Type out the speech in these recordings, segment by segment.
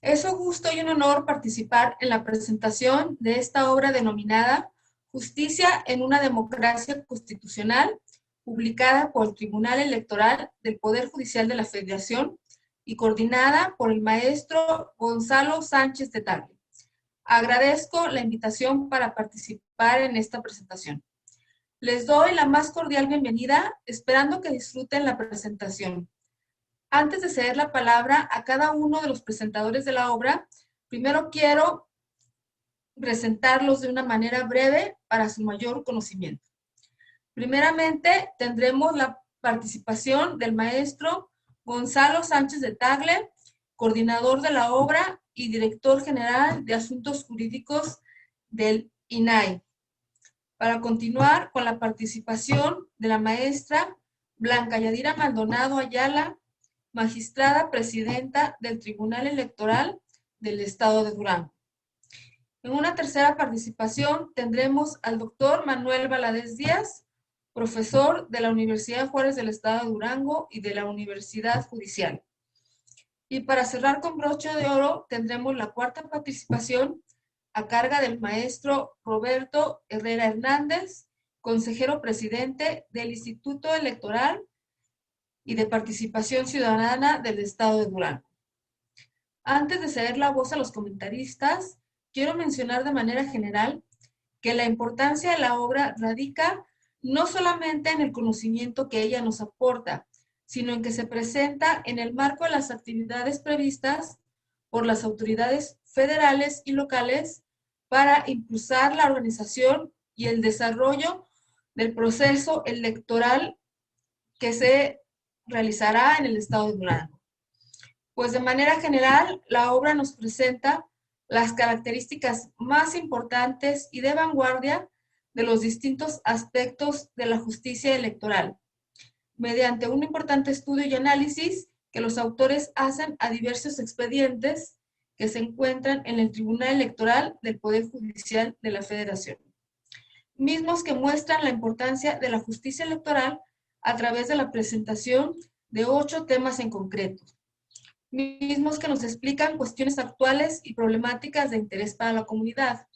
Es un gusto y un honor participar en la presentación de esta obra denominada Justicia en una democracia constitucional, publicada por el Tribunal Electoral del Poder Judicial de la Federación y coordinada por el maestro Gonzalo Sánchez de Tagle. Agradezco la invitación para participar en esta presentación. Les doy la más cordial bienvenida, esperando que disfruten la presentación. Antes de ceder la palabra a cada uno de los presentadores de la obra, primero quiero presentarlos de una manera breve para su mayor conocimiento. Primeramente, tendremos la participación del maestro Gonzalo Sánchez de Tagle, coordinador de la obra y director general de Asuntos Jurídicos del INAI. Para continuar con la participación de la maestra Blanca Yadira Maldonado Ayala, magistrada presidenta del Tribunal Electoral del Estado de Durango. En una tercera participación tendremos al doctor Manuel Valadez Díaz, profesor de la Universidad Juárez del Estado de Durango y de la Universidad Judicial. Y para cerrar con broche de oro tendremos la cuarta participación a cargo del maestro Roberto Herrera Hernández, consejero presidente del Instituto Electoral y de Participación Ciudadana del Estado de Durango. Antes de ceder la voz a los comentaristas, quiero mencionar de manera general que la importancia de la obra radica no solamente en el conocimiento que ella nos aporta, sino en que se presenta en el marco de las actividades previstas por las autoridades federales y locales para impulsar la organización y el desarrollo del proceso electoral que se realizará en el Estado de Durango. Pues de manera general, la obra nos presenta las características más importantes y de vanguardia de los distintos aspectos de la justicia electoral, mediante un importante estudio y análisis que los autores hacen a diversos expedientes que se encuentran en el Tribunal Electoral del Poder Judicial de la Federación, mismos que muestran la importancia de la justicia electoral a través de la presentación de 8 temas en concreto, mismos que nos explican cuestiones actuales y problemáticas de interés para la comunidad.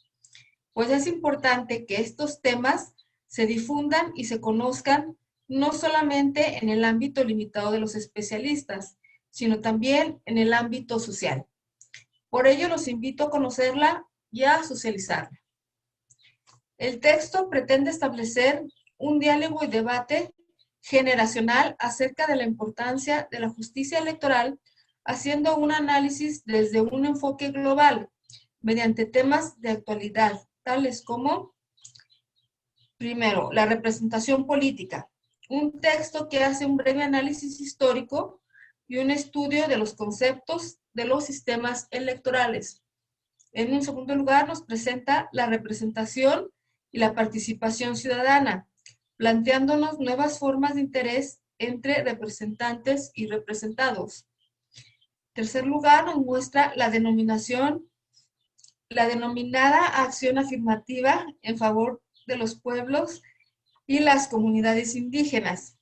Pues es importante que estos temas se difundan y se conozcan no solamente en el ámbito limitado de los especialistas, sino también en el ámbito social. Por ello los invito a conocerla y a socializarla. El texto pretende establecer un diálogo y debate generacional acerca de la importancia de la justicia electoral, haciendo un análisis desde un enfoque global, mediante temas de actualidad, tales como, primero, la representación política, un texto que hace un breve análisis histórico y un estudio de los conceptos de los sistemas electorales. En un segundo lugar, nos presenta la representación y la participación ciudadana, planteándonos nuevas formas de interés entre representantes y representados. En tercer lugar, nos muestra la denominada acción afirmativa en favor de los pueblos y las comunidades indígenas.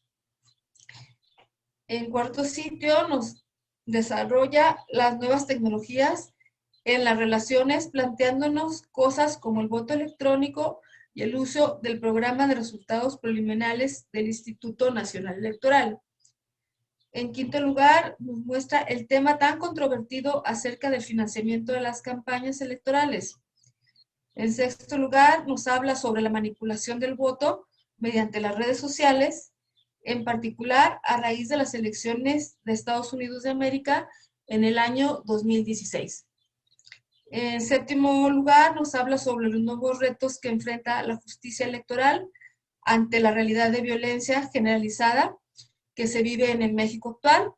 En cuarto sitio, nos desarrolla las nuevas tecnologías en las relaciones, planteándonos cosas como el voto electrónico y el uso del programa de resultados preliminares del Instituto Nacional Electoral. En quinto lugar, nos muestra el tema tan controvertido acerca del financiamiento de las campañas electorales. En sexto lugar, nos habla sobre la manipulación del voto mediante las redes sociales, en particular a raíz de las elecciones de Estados Unidos de América en el año 2016. En séptimo lugar, nos habla sobre los nuevos retos que enfrenta la justicia electoral ante la realidad de violencia generalizada que se vive en el México actual.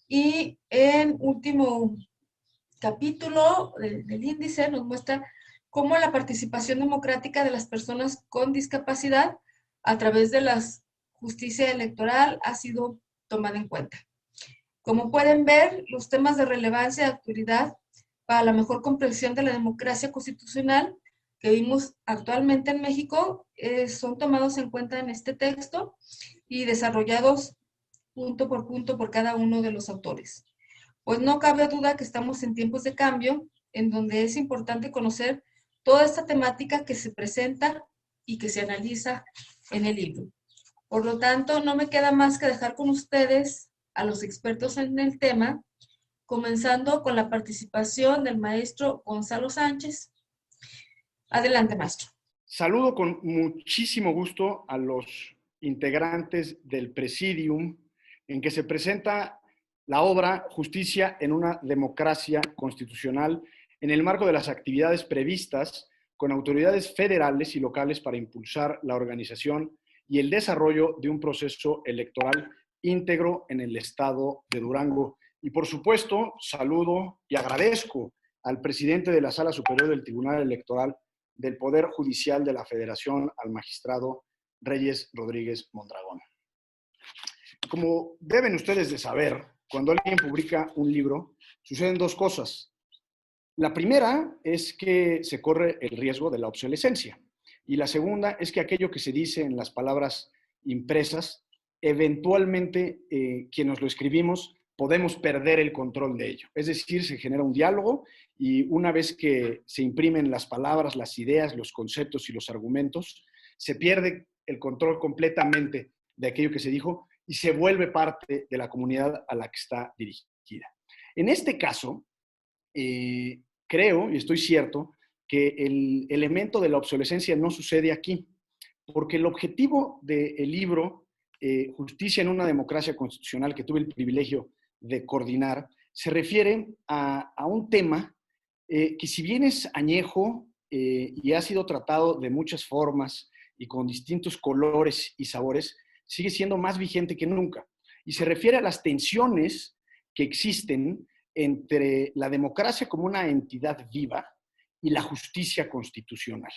Y en último capítulo del índice nos muestra cómo la participación democrática de las personas con discapacidad a través de la justicia electoral ha sido tomada en cuenta. Como pueden ver, los temas de relevancia y actualidad para la mejor comprensión de la democracia constitucional que vimos actualmente en México son tomados en cuenta en este texto y desarrollados punto por cada uno de los autores. pues no cabe duda que estamos en tiempos de cambio, en donde es importante conocer toda esta temática que se presenta y que se analiza en el libro. Por lo tanto, no me queda más que dejar con ustedes a los expertos en el tema, comenzando con la participación del maestro Gonzalo Sánchez. Adelante, maestro. Saludo con muchísimo gusto a los integrantes del Presidium, en que se presenta la obra Justicia en una democracia constitucional en el marco de las actividades previstas con autoridades federales y locales para impulsar la organización y el desarrollo de un proceso electoral íntegro en el estado de Durango. Y por supuesto, saludo y agradezco al presidente de la Sala Superior del Tribunal Electoral del Poder Judicial de la Federación, al magistrado Reyes Rodríguez Mondragón. Como deben ustedes de saber, cuando alguien publica un libro, suceden dos cosas. La primera es que se corre el riesgo de la obsolescencia. Y la segunda es que aquello que se dice en las palabras impresas, eventualmente quienes lo escribimos podemos perder el control de ello. Es decir, se genera un diálogo y una vez que se imprimen las palabras, las ideas, los conceptos y los argumentos, se pierde el control completamente de aquello que se dijo y se vuelve parte de la comunidad a la que está dirigida. En este caso, creo y estoy cierto que el elemento de la obsolescencia no sucede aquí, porque el objetivo del libro Justicia en una democracia constitucional, que tuve el privilegio de coordinar, se refiere a un tema que si bien es añejo y ha sido tratado de muchas formas y con distintos colores y sabores, sigue siendo más vigente que nunca. Y se refiere a las tensiones que existen entre la democracia como una entidad viva y la justicia constitucional.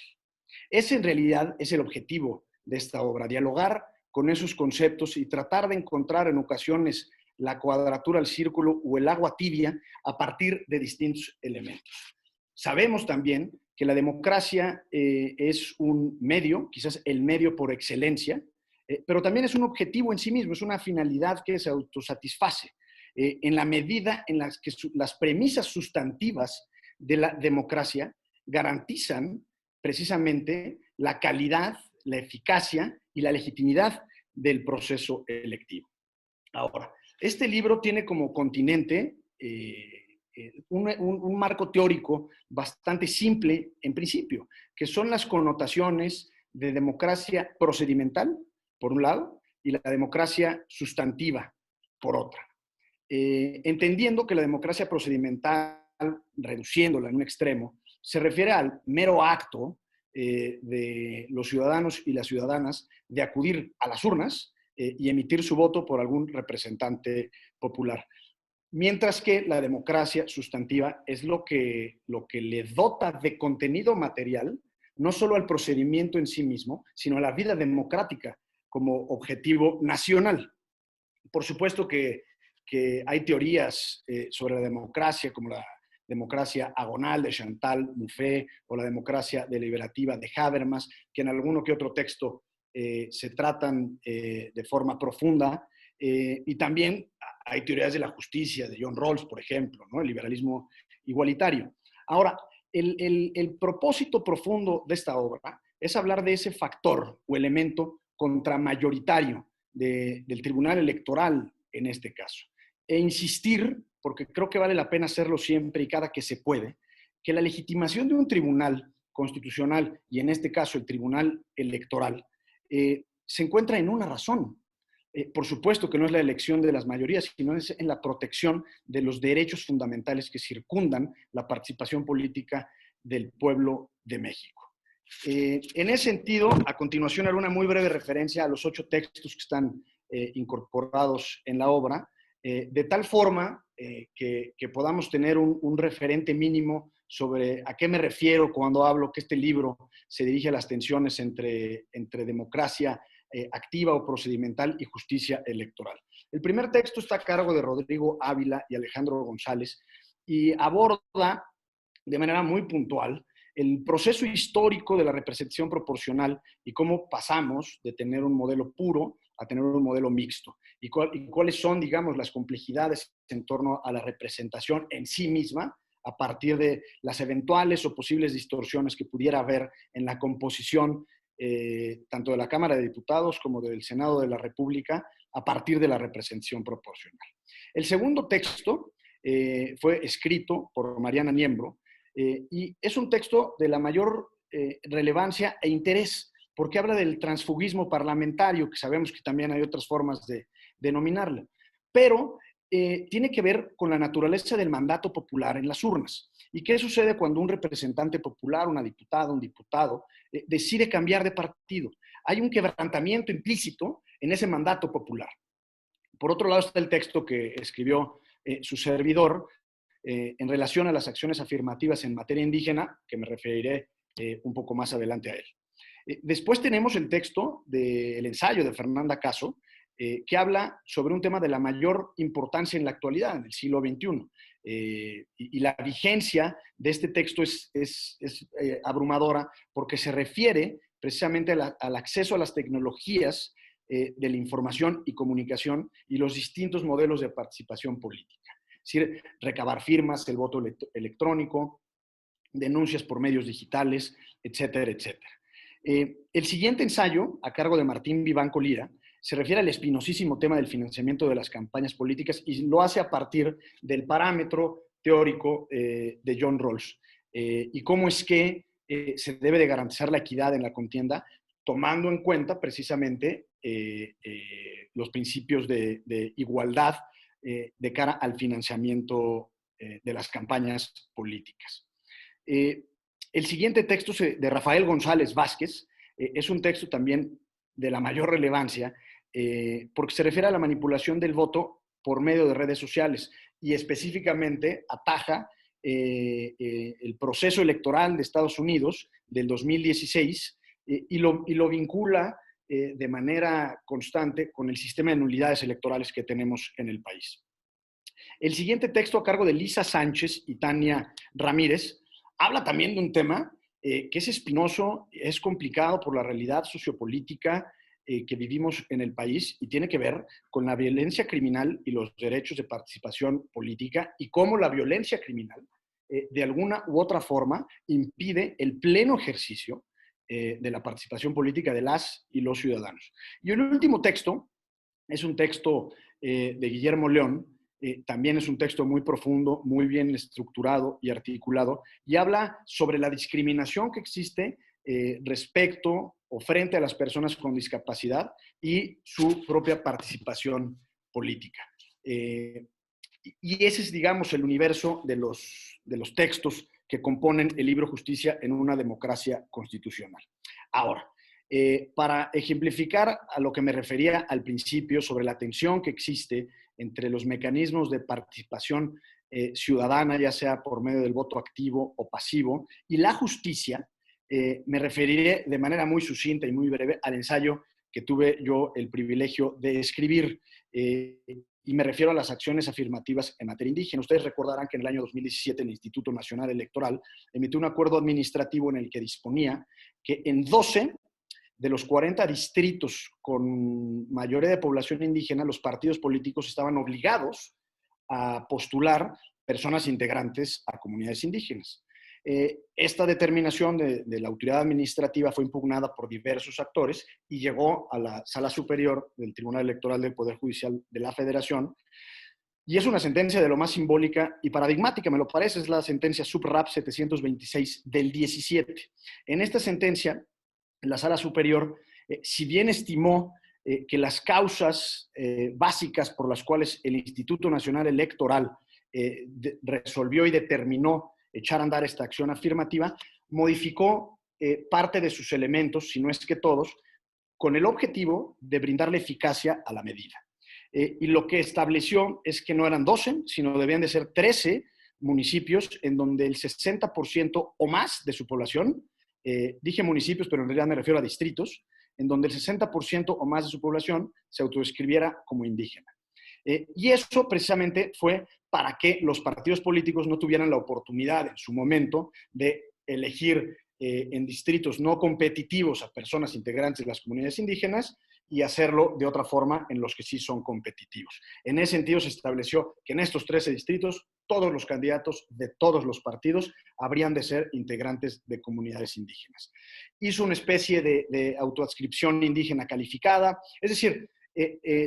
Ese en realidad es el objetivo de esta obra, dialogar con esos conceptos y tratar de encontrar en ocasiones la cuadratura al círculo o el agua tibia a partir de distintos elementos. Sabemos también que la democracia es un medio, quizás el medio por excelencia, pero también es un objetivo en sí mismo, es una finalidad que se autosatisface en la medida en la que las premisas sustantivas de la democracia garantizan precisamente la calidad, la eficacia y la legitimidad del proceso electivo. Ahora, este libro tiene como continente un marco teórico bastante simple en principio, que son las connotaciones de democracia procedimental, por un lado, y la democracia sustantiva, por otra. Entendiendo que la democracia procedimental, reduciéndola en un extremo, se refiere al mero acto de los ciudadanos y las ciudadanas de acudir a las urnas y emitir su voto por algún representante popular. Mientras que la democracia sustantiva es lo que le dota de contenido material, no solo al procedimiento en sí mismo, sino a la vida democrática como objetivo nacional. Por supuesto que hay teorías sobre la democracia, como la democracia agonal de Chantal Mouffe o la democracia deliberativa de Habermas, que en alguno que otro texto se tratan de forma profunda. Y también hay teorías de la justicia, de John Rawls, por ejemplo, ¿no? El liberalismo igualitario. Ahora, el propósito profundo de esta obra es hablar de ese factor o elemento contramayoritario del Tribunal Electoral en este caso. E insistir, porque creo que vale la pena hacerlo siempre y cada que se puede, que la legitimación de un tribunal constitucional, y en este caso el Tribunal Electoral, se encuentra en una razón. Por supuesto que no es la elección de las mayorías, sino es en la protección de los derechos fundamentales que circundan la participación política del pueblo de México. En ese sentido, a continuación haré una muy breve referencia a los 8 textos que están incorporados en la obra, de tal forma que podamos tener un referente mínimo sobre a qué me refiero cuando hablo que este libro se dirige a las tensiones entre democracia activa o procedimental y justicia electoral. El primer texto está a cargo de Rodrigo Ávila y Alejandro González y aborda de manera muy puntual el proceso histórico de la representación proporcional y cómo pasamos de tener un modelo puro a tener un modelo mixto. Y cuáles son, digamos, las complejidades en torno a la representación en sí misma a partir de las eventuales o posibles distorsiones que pudiera haber en la composición tanto de la Cámara de Diputados como del Senado de la República a partir de la representación proporcional. El segundo texto fue escrito por Mariana Niembro y es un texto de la mayor relevancia e interés porque habla del transfugismo parlamentario, que sabemos que también hay otras formas de denominarlo, pero tiene que ver con la naturaleza del mandato popular en las urnas. ¿Y qué sucede cuando un representante popular, una diputada, un diputado, decide cambiar de partido? Hay un quebrantamiento implícito en ese mandato popular. Por otro lado está el texto que escribió su servidor en relación a las acciones afirmativas en materia indígena, que me referiré un poco más adelante a él. Después tenemos el texto del ensayo de Fernanda Caso, que habla sobre un tema de la mayor importancia en la actualidad, en el siglo XXI. Y la vigencia de este texto es abrumadora porque se refiere precisamente al acceso a las tecnologías de la información y comunicación y los distintos modelos de participación política. Es decir, recabar firmas, el voto electrónico, denuncias por medios digitales, etcétera, etcétera. El siguiente ensayo, a cargo de Martín Vivanco Lira, se refiere al espinosísimo tema del financiamiento de las campañas políticas y lo hace a partir del parámetro teórico de John Rawls y cómo es que se debe de garantizar la equidad en la contienda, tomando en cuenta precisamente los principios de igualdad de cara al financiamiento de las campañas políticas. El siguiente texto de Rafael González Vázquez es un texto también de la mayor relevancia porque se refiere a la manipulación del voto por medio de redes sociales y específicamente ataja el proceso electoral de Estados Unidos del 2016 y lo vincula de manera constante con el sistema de nulidades electorales que tenemos en el país. El siguiente texto, a cargo de Lisa Sánchez y Tania Ramírez, habla también de un tema que es espinoso, es complicado por la realidad sociopolítica que vivimos en el país y tiene que ver con la violencia criminal y los derechos de participación política y cómo la violencia criminal, de alguna u otra forma, impide el pleno ejercicio de la participación política de las y los ciudadanos. Y el último texto es un texto de Guillermo León, también es un texto muy profundo, muy bien estructurado y articulado, y habla sobre la discriminación que existe respecto o frente a las personas con discapacidad y su propia participación política. Y ese es, digamos, el universo de los textos que componen el libro Justicia en una democracia constitucional. Ahora, para ejemplificar a lo que me refería al principio sobre la tensión que existe entre los mecanismos de participación ciudadana, ya sea por medio del voto activo o pasivo, y la justicia, me referiré de manera muy sucinta y muy breve al ensayo que tuve yo el privilegio de escribir, y me refiero a las acciones afirmativas en materia indígena. Ustedes recordarán que en el año 2017 el Instituto Nacional Electoral emitió un acuerdo administrativo en el que disponía que en 12 de los 40 distritos con mayoría de población indígena, los partidos políticos estaban obligados a postular personas integrantes a comunidades indígenas. Esta determinación de la autoridad administrativa fue impugnada por diversos actores y llegó a la Sala Superior del Tribunal Electoral del Poder Judicial de la Federación. Y es una sentencia de lo más simbólica y paradigmática, me lo parece, es la sentencia SUPRAP 726 del 17. En esta sentencia, la Sala Superior, si bien estimó que las causas básicas por las cuales el Instituto Nacional Electoral resolvió y determinó echar a andar esta acción afirmativa, modificó parte de sus elementos, si no es que todos, con el objetivo de brindarle eficacia a la medida. Y lo que estableció es que no eran 12, sino debían de ser 13 municipios en donde el 60% o más de su población, dije municipios, pero en realidad me refiero a distritos, en donde el 60% o más de su población se autodescribiera como indígena. Y eso precisamente fue para que los partidos políticos no tuvieran la oportunidad en su momento de elegir en distritos no competitivos a personas integrantes de las comunidades indígenas y hacerlo de otra forma en los que sí son competitivos. En ese sentido se estableció que en estos 13 distritos todos los candidatos de todos los partidos habrían de ser integrantes de comunidades indígenas. Hizo una especie de autoadscripción indígena calificada, es decir,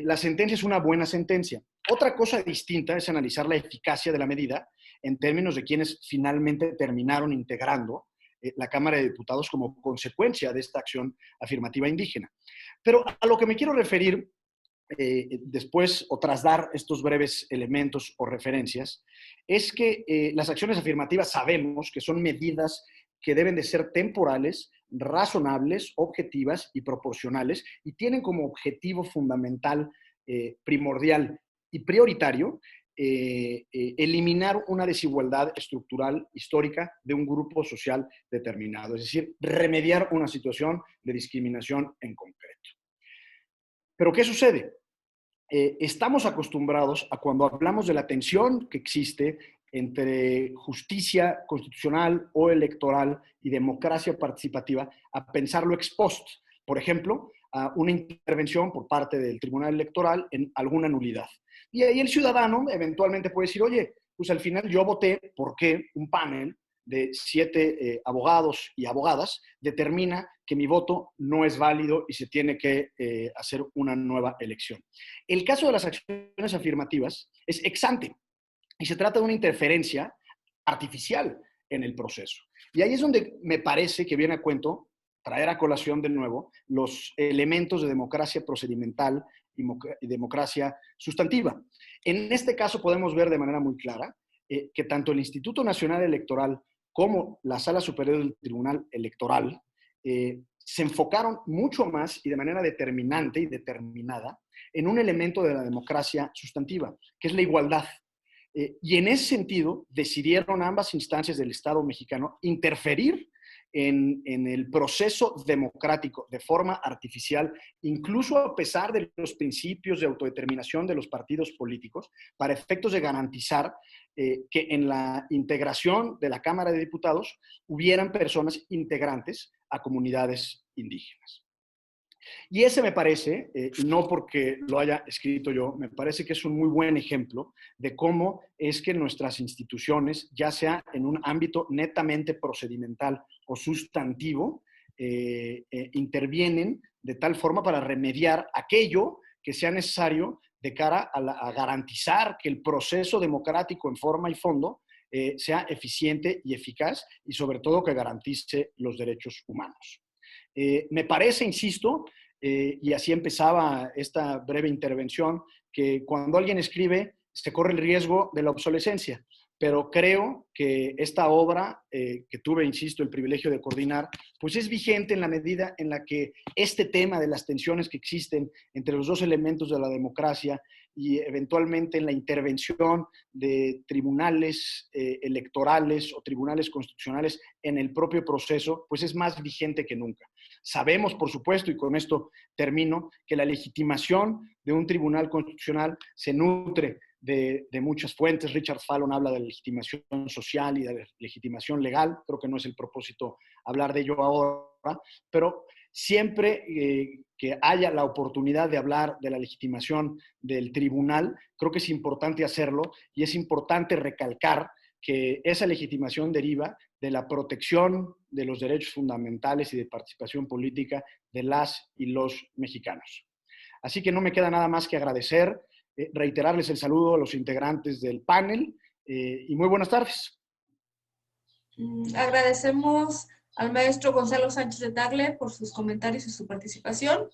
la sentencia es una buena sentencia. Otra cosa distinta es analizar la eficacia de la medida en términos de quienes finalmente terminaron integrando la Cámara de Diputados como consecuencia de esta acción afirmativa indígena. Pero a lo que me quiero referir después, o tras dar estos breves elementos o referencias, es que las acciones afirmativas sabemos que son medidas que deben de ser temporales, razonables, objetivas y proporcionales, y tienen como objetivo fundamental, primordial y prioritario eliminar una desigualdad estructural histórica de un grupo social determinado, es decir, remediar una situación de discriminación en concreto. ¿Pero qué sucede? Estamos acostumbrados a, cuando hablamos de la tensión que existe entre justicia constitucional o electoral y democracia participativa, a pensarlo ex post. Por ejemplo, a una intervención por parte del Tribunal Electoral en alguna nulidad. Y ahí el ciudadano eventualmente puede decir, oye, pues al final yo voté porque un panel de 7 abogados y abogadas determina que mi voto no es válido y se tiene que hacer una nueva elección. El caso de las acciones afirmativas es ex ante y se trata de una interferencia artificial en el proceso. Y ahí es donde me parece que viene a cuento traer a colación de nuevo los elementos de democracia procedimental y democracia sustantiva. En este caso podemos ver de manera muy clara que tanto el Instituto Nacional Electoral como la Sala Superior del Tribunal Electoral se enfocaron mucho más y de manera determinante y determinada en un elemento de la democracia sustantiva, que es la igualdad. Y en ese sentido decidieron ambas instancias del Estado mexicano interferir en el proceso democrático de forma artificial, incluso a pesar de los principios de autodeterminación de los partidos políticos, para efectos de garantizar que en la integración de la Cámara de Diputados hubieran personas integrantes a comunidades indígenas. Y ese me parece, no porque lo haya escrito yo, me parece que es un muy buen ejemplo de cómo es que nuestras instituciones, ya sea en un ámbito netamente procedimental o sustantivo, intervienen de tal forma para remediar aquello que sea necesario de cara a garantizar que el proceso democrático en forma y fondo sea eficiente y eficaz y sobre todo que garantice los derechos humanos. Me parece, insisto, y así empezaba esta breve intervención, que cuando alguien escribe se corre el riesgo de la obsolescencia, pero creo que esta obra, que tuve, insisto, el privilegio de coordinar, pues es vigente en la medida en la que este tema de las tensiones que existen entre los dos elementos de la democracia y eventualmente en la intervención de tribunales electorales o tribunales constitucionales en el propio proceso, pues es más vigente que nunca. Sabemos, por supuesto, y con esto termino, que la legitimación de un tribunal constitucional se nutre de muchas fuentes. Richard Fallon habla de la legitimación social y de la legitimación legal. Creo que no es el propósito hablar de ello ahora, pero siempre que haya la oportunidad de hablar de la legitimación del tribunal, creo que es importante hacerlo y es importante recalcar que esa legitimación deriva de la protección de los derechos fundamentales y de participación política de las y los mexicanos. Así que no me queda nada más que agradecer, reiterarles el saludo a los integrantes del panel y muy buenas tardes. Agradecemos al maestro Gonzalo Sánchez de Tagle por sus comentarios y su participación.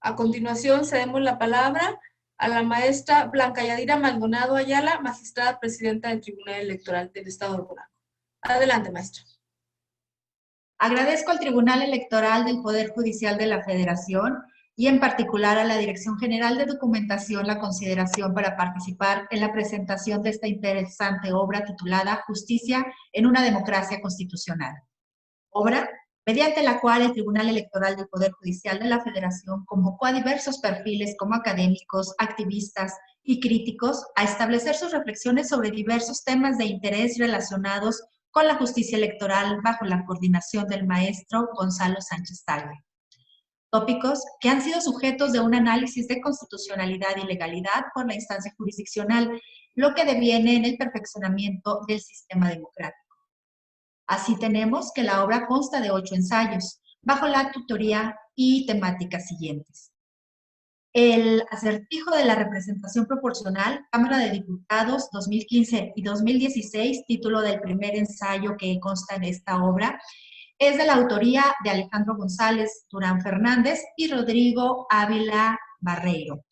A continuación, cedemos la palabra a la maestra Blanca Yadira Maldonado Ayala, magistrada presidenta del Tribunal Electoral del Estado de Durango. Adelante, maestra. Agradezco al Tribunal Electoral del Poder Judicial de la Federación y en particular a la Dirección General de Documentación la consideración para participar en la presentación de esta interesante obra titulada Justicia en una democracia constitucional. Obra mediante la cual el Tribunal Electoral del Poder Judicial de la Federación convocó a diversos perfiles como académicos, activistas y críticos a establecer sus reflexiones sobre diversos temas de interés relacionados con la justicia electoral bajo la coordinación del maestro Gonzalo Sánchez Tagle. Tópicos que han sido sujetos de un análisis de constitucionalidad y legalidad por la instancia jurisdiccional, lo que deviene en el perfeccionamiento del sistema democrático. Así tenemos que la obra consta de 8 ensayos, bajo la tutoría y temáticas siguientes. El acertijo de la representación proporcional, Cámara de Diputados 2015 y 2016, título del primer ensayo que consta en esta obra, es de la autoría de Alejandro González Durán Fernández y Rodrigo Ávila Barreiro,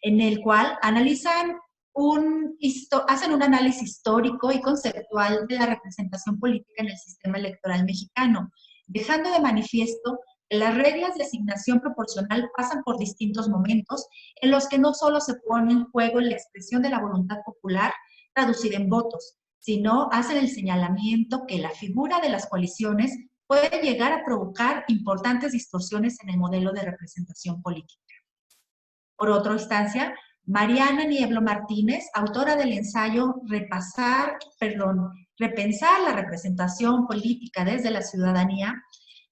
en el cual hacen un análisis histórico y conceptual de la representación política en el sistema electoral mexicano, dejando de manifiesto que las reglas de asignación proporcional pasan por distintos momentos en los que no solo se pone en juego la expresión de la voluntad popular traducida en votos, sino hacen el señalamiento que la figura de las coaliciones puede llegar a provocar importantes distorsiones en el modelo de representación política. Por otra instancia, Mariana Nieblo Martínez, autora del ensayo Repensar la representación política desde la ciudadanía,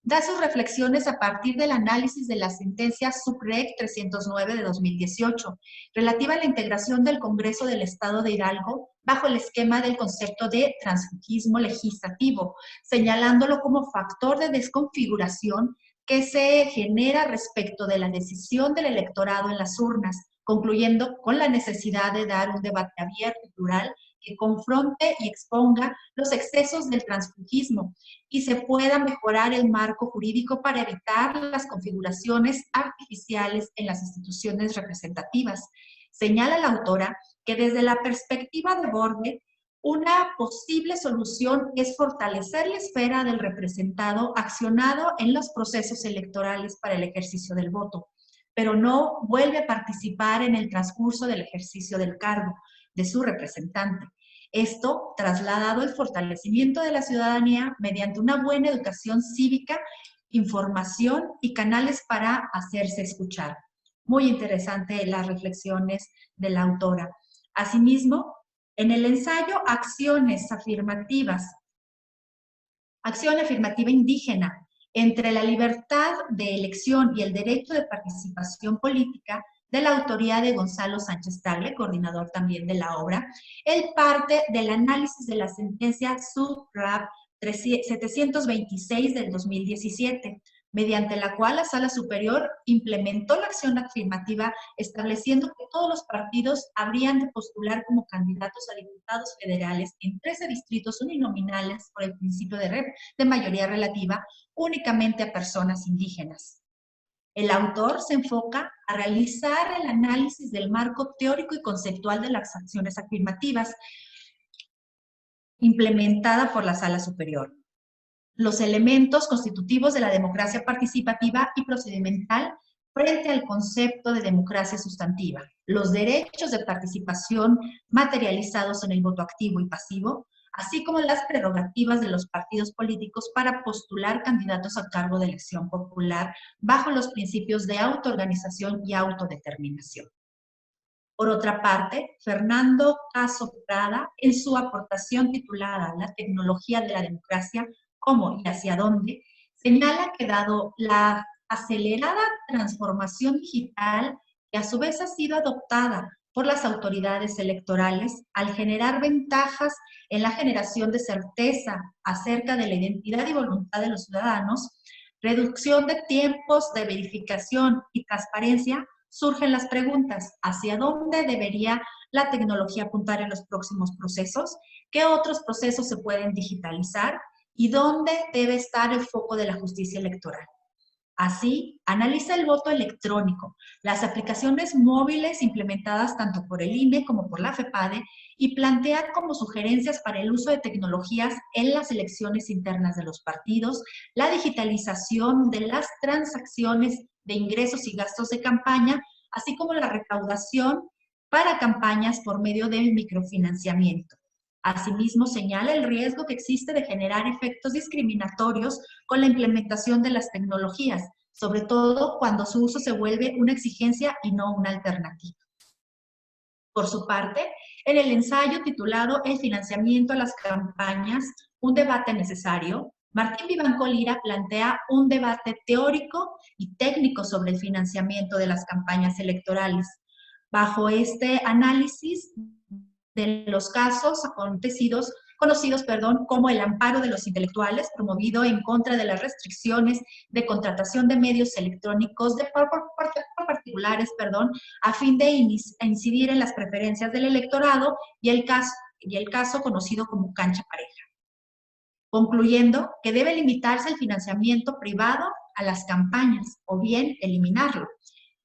da sus reflexiones a partir del análisis de la sentencia SUPREC 309 de 2018, relativa a la integración del Congreso del Estado de Hidalgo bajo el esquema del concepto de transfugismo legislativo, señalándolo como factor de desconfiguración que se genera respecto de la decisión del electorado en las urnas, concluyendo con la necesidad de dar un debate abierto y plural que confronte y exponga los excesos del transfugismo y se pueda mejorar el marco jurídico para evitar las configuraciones artificiales en las instituciones representativas. Señala la autora que desde la perspectiva de Borde, una posible solución es fortalecer la esfera del representado accionado en los procesos electorales para el ejercicio del voto, pero no vuelve a participar en el transcurso del ejercicio del cargo de su representante. Esto trasladado al fortalecimiento de la ciudadanía mediante una buena educación cívica, información y canales para hacerse escuchar. Muy interesante las reflexiones de la autora. Asimismo, en el ensayo Acción afirmativa indígena entre la libertad de elección y el derecho de participación política, de la autoría de Gonzalo Sánchez Tagle, coordinador también de la obra, él parte del análisis de la sentencia SUPRAP 726 del 2017, mediante la cual la Sala Superior implementó la acción afirmativa, estableciendo que todos los partidos habrían de postular como candidatos a diputados federales en 13 distritos uninominales por el principio de mayoría relativa, únicamente a personas indígenas. El autor se enfoca a realizar el análisis del marco teórico y conceptual de las acciones afirmativas implementada por la Sala Superior, los elementos constitutivos de la democracia participativa y procedimental frente al concepto de democracia sustantiva, los derechos de participación materializados en el voto activo y pasivo, así como las prerrogativas de los partidos políticos para postular candidatos a cargo de elección popular bajo los principios de autoorganización y autodeterminación. Por otra parte, Fernando Caso Prada, en su aportación titulada La tecnología de la democracia, cómo y hacia dónde, señala que dado la acelerada transformación digital que a su vez ha sido adoptada por las autoridades electorales al generar ventajas en la generación de certeza acerca de la identidad y voluntad de los ciudadanos, reducción de tiempos de verificación y transparencia, surgen las preguntas: ¿hacia dónde debería la tecnología apuntar en los próximos procesos? ¿Qué otros procesos se pueden digitalizar? ¿Y dónde debe estar el foco de la justicia electoral? Así, analiza el voto electrónico, las aplicaciones móviles implementadas tanto por el INE como por la FEPADE y plantea como sugerencias para el uso de tecnologías en las elecciones internas de los partidos, la digitalización de las transacciones de ingresos y gastos de campaña, así como la recaudación para campañas por medio del microfinanciamiento. Asimismo, señala el riesgo que existe de generar efectos discriminatorios con la implementación de las tecnologías, sobre todo cuando su uso se vuelve una exigencia y no una alternativa. Por su parte, en el ensayo titulado El financiamiento a las campañas, un debate necesario, Martín Vivanco Lira plantea un debate teórico y técnico sobre el financiamiento de las campañas electorales. Bajo este análisis de los casos acontecidos, conocidos como el amparo de los intelectuales, promovido en contra de las restricciones de contratación de medios electrónicos por particulares, a fin de incidir en las preferencias del electorado, y el caso conocido como cancha pareja. Concluyendo que debe limitarse el financiamiento privado a las campañas, o bien eliminarlo,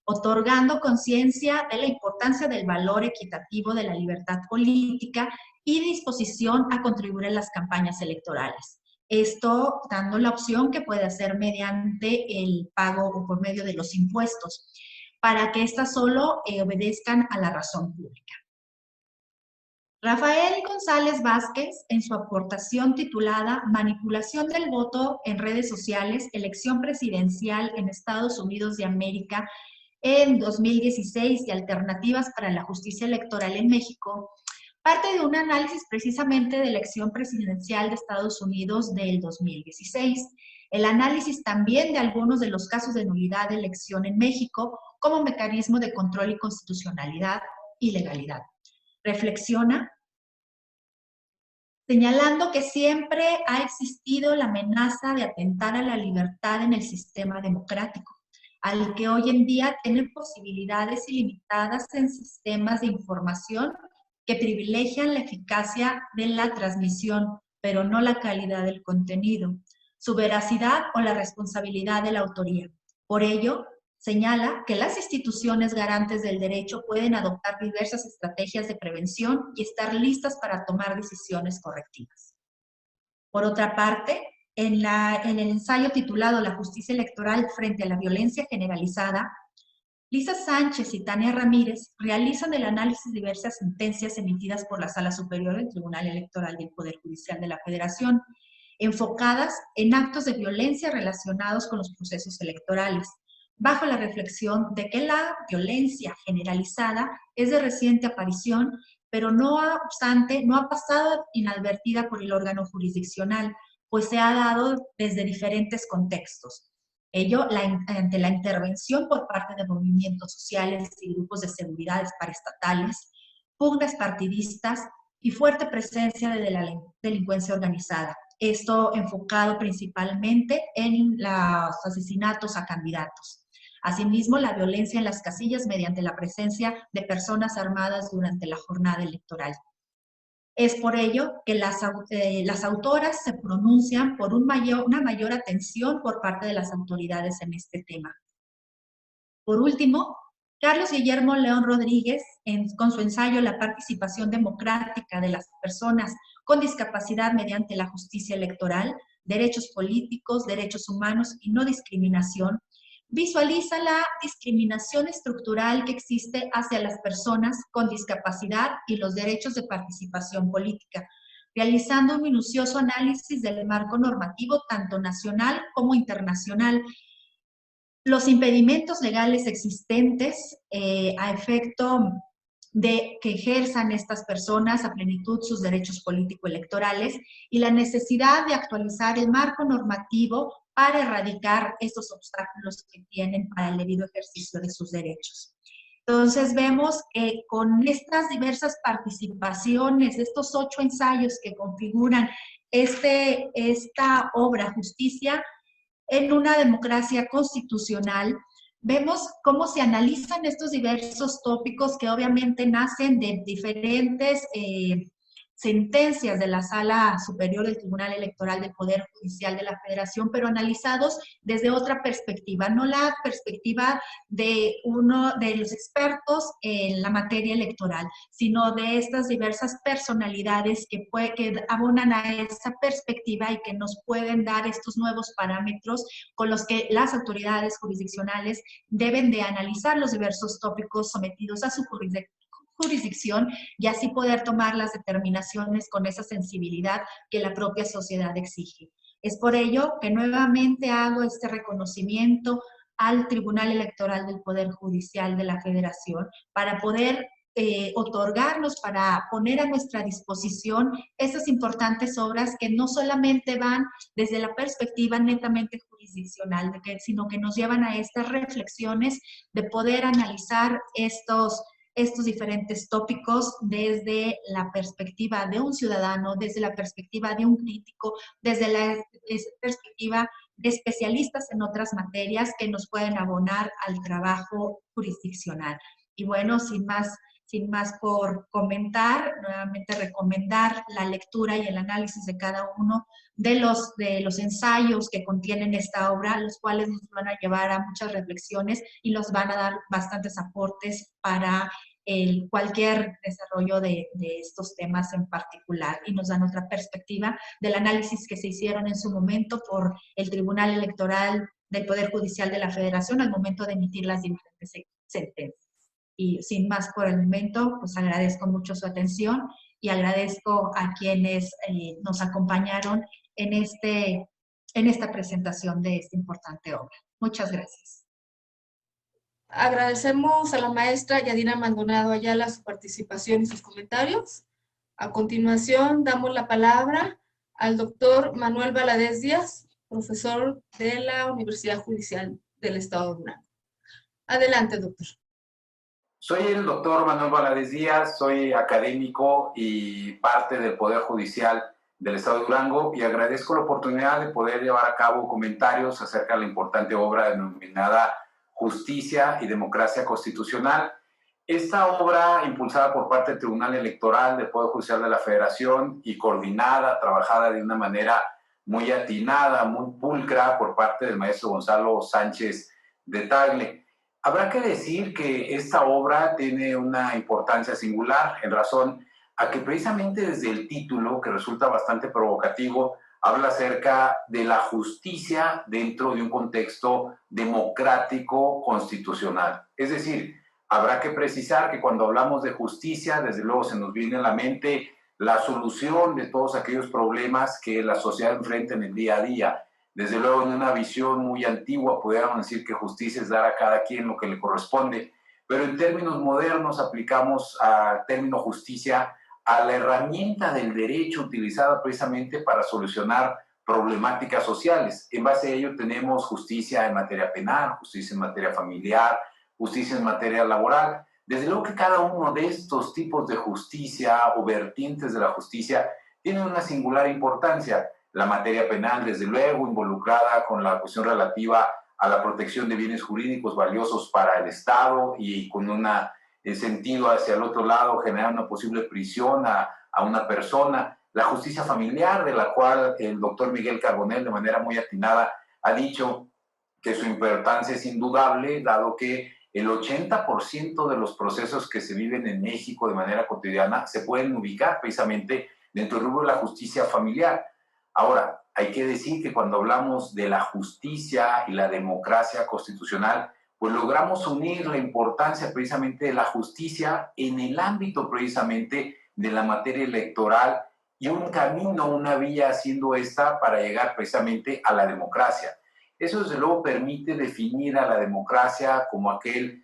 otorgando conciencia de la importancia del valor equitativo de la libertad política y disposición a contribuir en las campañas electorales. Esto dando la opción que puede hacer mediante el pago o por medio de los impuestos, para que éstas solo obedezcan a la razón pública. Rafael González Vázquez, en su aportación titulada Manipulación del voto en redes sociales, elección presidencial en Estados Unidos de América en 2016 y alternativas para la justicia electoral en México, parte de un análisis precisamente de la elección presidencial de Estados Unidos del 2016. El análisis también de algunos de los casos de nulidad de elección en México como mecanismo de control y constitucionalidad y legalidad. Reflexiona señalando que siempre ha existido la amenaza de atentar a la libertad en el sistema democrático, al que hoy en día tiene posibilidades ilimitadas en sistemas de información que privilegian la eficacia de la transmisión, pero no la calidad del contenido, su veracidad o la responsabilidad de la autoría. Por ello, señala que las instituciones garantes del derecho pueden adoptar diversas estrategias de prevención y estar listas para tomar decisiones correctivas. Por otra parte, en el ensayo titulado La justicia electoral frente a la violencia generalizada, Lisa Sánchez y Tania Ramírez realizan el análisis de diversas sentencias emitidas por la Sala Superior del Tribunal Electoral del Poder Judicial de la Federación, enfocadas en actos de violencia relacionados con los procesos electorales, bajo la reflexión de que la violencia generalizada es de reciente aparición, pero no obstante, no ha pasado inadvertida por el órgano jurisdiccional, pues se ha dado desde diferentes contextos. Ello ante la intervención por parte de movimientos sociales y grupos de seguridades paraestatales, pugnas partidistas y fuerte presencia de la delincuencia organizada. Esto enfocado principalmente en los asesinatos a candidatos. Asimismo, la violencia en las casillas mediante la presencia de personas armadas durante la jornada electoral. Es por ello que las autoras se pronuncian por una mayor atención por parte de las autoridades en este tema. Por último, Carlos Guillermo León Rodríguez, con su ensayo La participación democrática de las personas con discapacidad mediante la justicia electoral, derechos políticos, derechos humanos y no discriminación, visualiza la discriminación estructural que existe hacia las personas con discapacidad y los derechos de participación política, realizando un minucioso análisis del marco normativo tanto nacional como internacional, los impedimentos legales existentes a efecto de que ejerzan estas personas a plenitud sus derechos político-electorales y la necesidad de actualizar el marco normativo para erradicar estos obstáculos que tienen para el debido ejercicio de sus derechos. Entonces vemos que con estas diversas participaciones, estos 8 ensayos que configuran esta obra Justicia en una democracia constitucional, vemos cómo se analizan estos diversos tópicos que obviamente nacen de diferentes sentencias de la Sala Superior del Tribunal Electoral del Poder Judicial de la Federación, pero analizados desde otra perspectiva, no la perspectiva de uno de los expertos en la materia electoral, sino de estas diversas personalidades que abonan a esa perspectiva y que nos pueden dar estos nuevos parámetros con los que las autoridades jurisdiccionales deben de analizar los diversos tópicos sometidos a su jurisdicción y así poder tomar las determinaciones con esa sensibilidad que la propia sociedad exige. Es por ello que nuevamente hago este reconocimiento al Tribunal Electoral del Poder Judicial de la Federación para poder otorgarnos para poner a nuestra disposición esas importantes obras que no solamente van desde la perspectiva netamente jurisdiccional, sino que nos llevan a estas reflexiones de poder analizar estos diferentes tópicos desde la perspectiva de un ciudadano, desde la perspectiva de un crítico, desde la perspectiva de especialistas en otras materias que nos pueden abonar al trabajo jurisdiccional. Y bueno, sin más por comentar, nuevamente recomendar la lectura y el análisis de cada uno de los ensayos que contienen esta obra, los cuales nos van a llevar a muchas reflexiones y nos van a dar bastantes aportes para cualquier desarrollo de estos temas en particular, y nos dan otra perspectiva del análisis que se hicieron en su momento por el Tribunal Electoral del Poder Judicial de la Federación al momento de emitir las diferentes sentencias. Y sin más por el momento, pues agradezco mucho su atención y agradezco a quienes nos acompañaron en esta presentación de esta importante obra. Muchas gracias. Agradecemos a la maestra Yadira Maldonado Ayala su participación y sus comentarios. A continuación, damos la palabra al doctor Manuel Valadez Díaz, profesor de la Universidad Judicial del Estado de Durango. Adelante, doctor. Soy el doctor Manuel Valadez Díaz, soy académico y parte del Poder Judicial del Estado de Durango, y agradezco la oportunidad de poder llevar a cabo comentarios acerca de la importante obra denominada Justicia y Democracia Constitucional. Esta obra, impulsada por parte del Tribunal Electoral del Poder Judicial de la Federación y coordinada, trabajada de una manera muy atinada, muy pulcra por parte del maestro Gonzalo Sánchez de Tagle. Habrá que decir que esta obra tiene una importancia singular en razón a que precisamente desde el título, que resulta bastante provocativo, habla acerca de la justicia dentro de un contexto democrático constitucional. Es decir, habrá que precisar que cuando hablamos de justicia, desde luego se nos viene a la mente la solución de todos aquellos problemas que la sociedad enfrenta en el día a día. Desde luego, en una visión muy antigua, pudiéramos decir que justicia es dar a cada quien lo que le corresponde, pero en términos modernos aplicamos al término justicia a la herramienta del derecho utilizada precisamente para solucionar problemáticas sociales. En base a ello tenemos justicia en materia penal, justicia en materia familiar, justicia en materia laboral. Desde luego que cada uno de estos tipos de justicia o vertientes de la justicia tiene una singular importancia. La materia penal, desde luego, involucrada con la cuestión relativa a la protección de bienes jurídicos valiosos para el Estado y con un sentido hacia el otro lado, generar una posible prisión a una persona. La justicia familiar, de la cual el doctor Miguel Carbonell, de manera muy atinada, ha dicho que su importancia es indudable, dado que el 80% de los procesos que se viven en México de manera cotidiana se pueden ubicar precisamente dentro del rubro de la justicia familiar. Ahora, hay que decir que cuando hablamos de la justicia y la democracia constitucional, pues logramos unir la importancia precisamente de la justicia en el ámbito precisamente de la materia electoral y un camino, una vía haciendo esta para llegar precisamente a la democracia. Eso desde luego permite definir a la democracia como aquella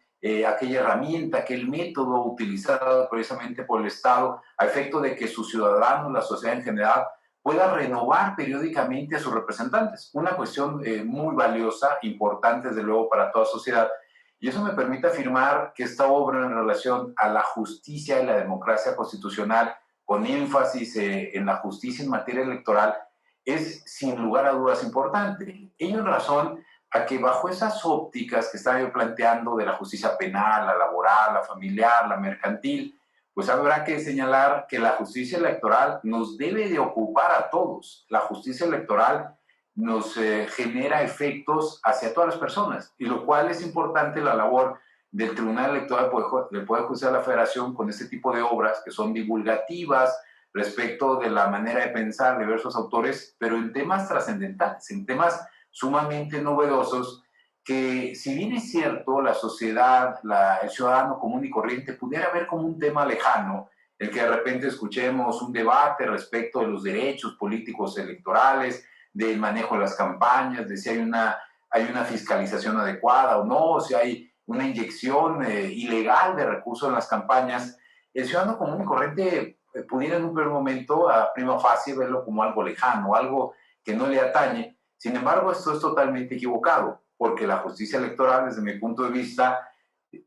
herramienta, aquel método utilizado precisamente por el Estado a efecto de que sus ciudadanos, la sociedad en general, pueda renovar periódicamente a sus representantes. Una cuestión muy valiosa, importante desde luego para toda sociedad. Y eso me permite afirmar que esta obra en relación a la justicia y la democracia constitucional, con énfasis en la justicia en materia electoral, es sin lugar a dudas importante. Ello en razón a que bajo esas ópticas que estaba yo planteando de la justicia penal, la laboral, la familiar, la mercantil, pues habrá que señalar que la justicia electoral nos debe de ocupar a todos. La justicia electoral nos genera efectos hacia todas las personas, y lo cual es importante la labor del Tribunal Electoral del Poder Judicial de la Federación con este tipo de obras que son divulgativas respecto de la manera de pensar de diversos autores, pero en temas trascendentales, en temas sumamente novedosos, que si bien es cierto, la sociedad, el ciudadano común y corriente pudiera ver como un tema lejano, el que de repente escuchemos un debate respecto de los derechos políticos electorales, del manejo de las campañas, de si hay una fiscalización adecuada o no, si hay una inyección ilegal de recursos en las campañas, el ciudadano común y corriente pudiera en un primer momento, a prima facie, verlo como algo lejano, algo que no le atañe. Sin embargo, esto es totalmente equivocado, porque la justicia electoral, desde mi punto de vista,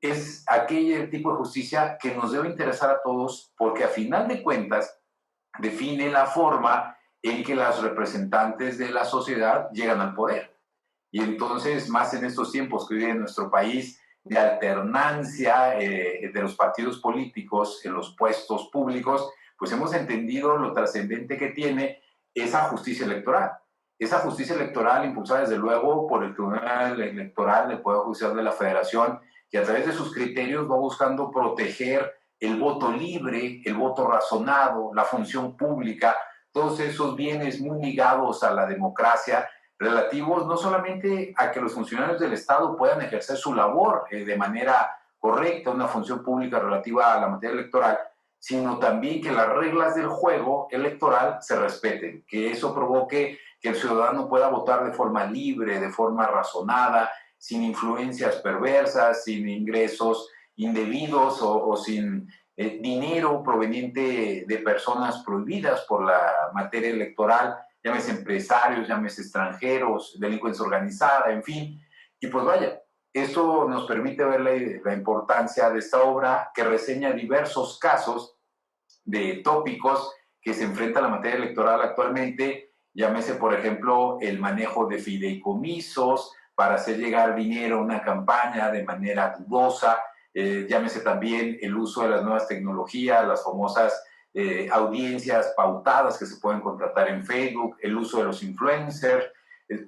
es aquel tipo de justicia que nos debe interesar a todos, porque a final de cuentas define la forma en que los representantes de la sociedad llegan al poder. Y entonces, más en estos tiempos que vive en nuestro país, de alternancia de los partidos políticos en los puestos públicos, pues hemos entendido lo trascendente que tiene esa justicia electoral. Esa justicia electoral impulsada desde luego por el Tribunal Electoral del Poder Judicial de la Federación, que a través de sus criterios va buscando proteger el voto libre, el voto razonado, la función pública, todos esos bienes muy ligados a la democracia, relativos no solamente a que los funcionarios del Estado puedan ejercer su labor de manera correcta, una función pública relativa a la materia electoral, sino también que las reglas del juego electoral se respeten, que eso provoque que el ciudadano pueda votar de forma libre, de forma razonada, sin influencias perversas, sin ingresos indebidos o sin dinero proveniente de personas prohibidas por la materia electoral, llámese empresarios, llámese extranjeros, delincuencia organizada, en fin. Y pues vaya, esto nos permite ver la importancia de esta obra que reseña diversos casos de tópicos que se enfrenta a la materia electoral actualmente, llámese por ejemplo el manejo de fideicomisos para hacer llegar dinero a una campaña de manera dudosa, llámese también el uso de las nuevas tecnologías, las famosas audiencias pautadas que se pueden contratar en Facebook, el uso de los influencers.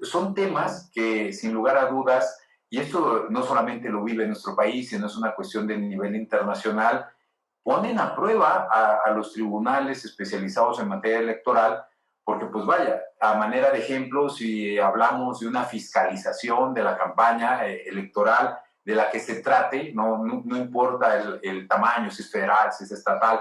Son temas que sin lugar a dudas, y esto no solamente lo vive en nuestro país, sino es una cuestión de nivel internacional, ponen a prueba a los tribunales especializados en materia electoral, porque pues vaya, a manera de ejemplo, si hablamos de una fiscalización de la campaña electoral de la que se trate, no importa el tamaño, si es federal, si es estatal,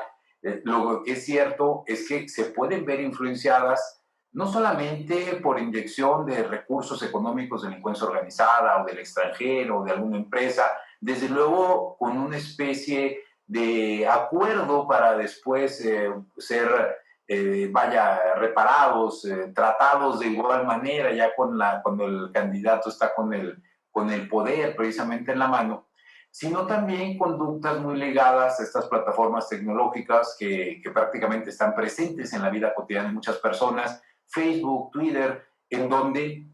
lo que es cierto es que se pueden ver influenciadas no solamente por inyección de recursos económicos de delincuencia organizada o del extranjero o de alguna empresa, desde luego con una especie de acuerdo para después ser, reparados, tratados de igual manera ya cuando el candidato está con el poder precisamente en la mano, sino también conductas muy ligadas a estas plataformas tecnológicas que prácticamente están presentes en la vida cotidiana de muchas personas, Facebook, Twitter, en donde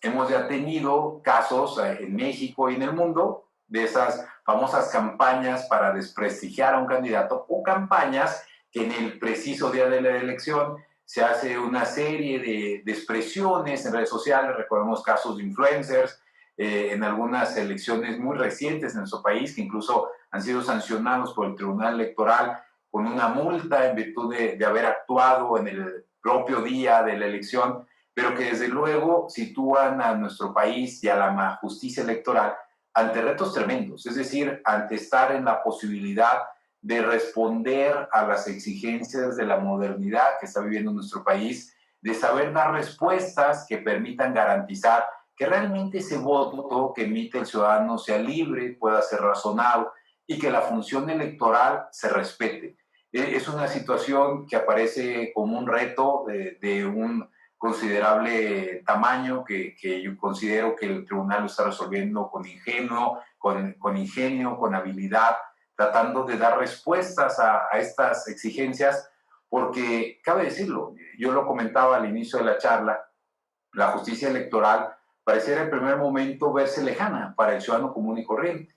hemos ya tenido casos en México y en el mundo de esas famosas campañas para desprestigiar a un candidato o campañas que en el preciso día de la elección se hace una serie de expresiones en redes sociales, recordemos casos de influencers, en algunas elecciones muy recientes en nuestro país, que incluso han sido sancionados por el Tribunal Electoral con una multa en virtud de haber actuado en el propio día de la elección, pero que desde luego sitúan a nuestro país y a la justicia electoral ante retos tremendos, es decir, ante estar en la posibilidad de responder a las exigencias de la modernidad que está viviendo nuestro país, de saber dar respuestas que permitan garantizar que realmente ese voto que emite el ciudadano sea libre, pueda ser razonado y que la función electoral se respete. Es una situación que aparece como un reto de un considerable tamaño que yo considero que el tribunal lo está resolviendo con ingenio, con habilidad, tratando de dar respuestas a estas exigencias, porque cabe decirlo, yo lo comentaba al inicio de la charla, la justicia electoral pareciera en primer momento verse lejana para el ciudadano común y corriente,